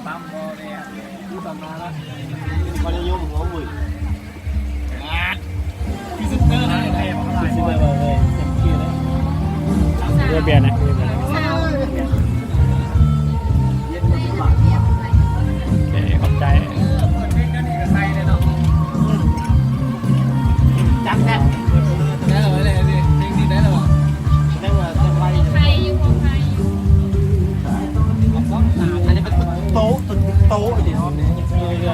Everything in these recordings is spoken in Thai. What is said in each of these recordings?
ปั๊มบอเลยดูตำนานละ วันนี้ยุ่งหัวบุ๋ย พิซซ่าให้ไทยมาหลาย ชิ ค บ น ไปเลยเต็มที่เลยเบียร์เบียร์นะขอบใจ คนเด็กนั่นนี่ก็ใส่เลยเนาะจับแน่ได้เลยดิเพลงนี้ได้หรอได้ว่าจะไป ไทยอยู่ของไทย อันนี้เป็นโต๊ะโต๊ะดิครับ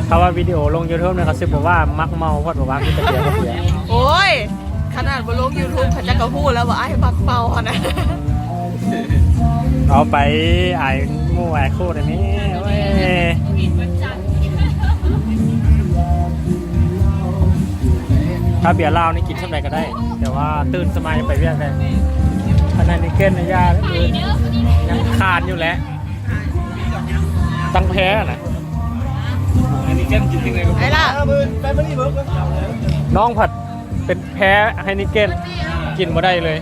เขาว่าวิดีโอลง YouTube เนี่ยเขาซิบอกว่ามักเมาพอดบอกว่าพี่ตะเกียบก็เสีย โอ้ยขนาดบนโลก YouTube เขาจะกระพูดแล้วว่าไอ้มักเมาอะนะ เอาไปไอ้หมู่ไอ้คู่ได้ไหมเว้ย กินวันจันทร์ ถ้าเบียร์เหล้านี่กินเท่าไหร่ก็ได้ แต่ว่าตื่นสมัยไปเรียกได้ขนาดนี้เกินในยาแล้ว ไป คือ เด้อคนนี้ ยังขาดอยู่แล้วตั้งแพ้น่ะ อันนี้แก้มกินยังไงก็ ไอ้ล่ะ ไปไม่ได้เบิร์ก น้องผัดเป็นแพ้ไฮนิเกนกินมาได้เลย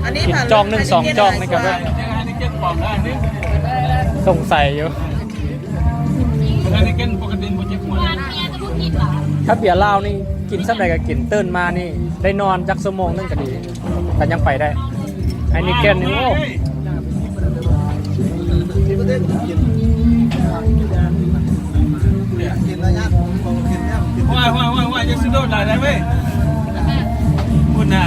อันนี้ กิน ผ่าน จองหนึ่งสองจองนี่ก็ได้ อันนี้แก้มปลอมได้นี่ สงสัยอยู่ อันนี้แก้มปกติมันเจ็บหัว งานเมียจะพูดผิดเหรอ ถ้าเบียร์เหล้านี่กินสักไหนก็กินตื่นมานี่ได้นอนจักชั่วโมงนึงก็ดีแต่ยังไปได้ไฮนิเกนนี่โอ้ ว่าจะซื้อโดนได้ไหมคุณน่ะ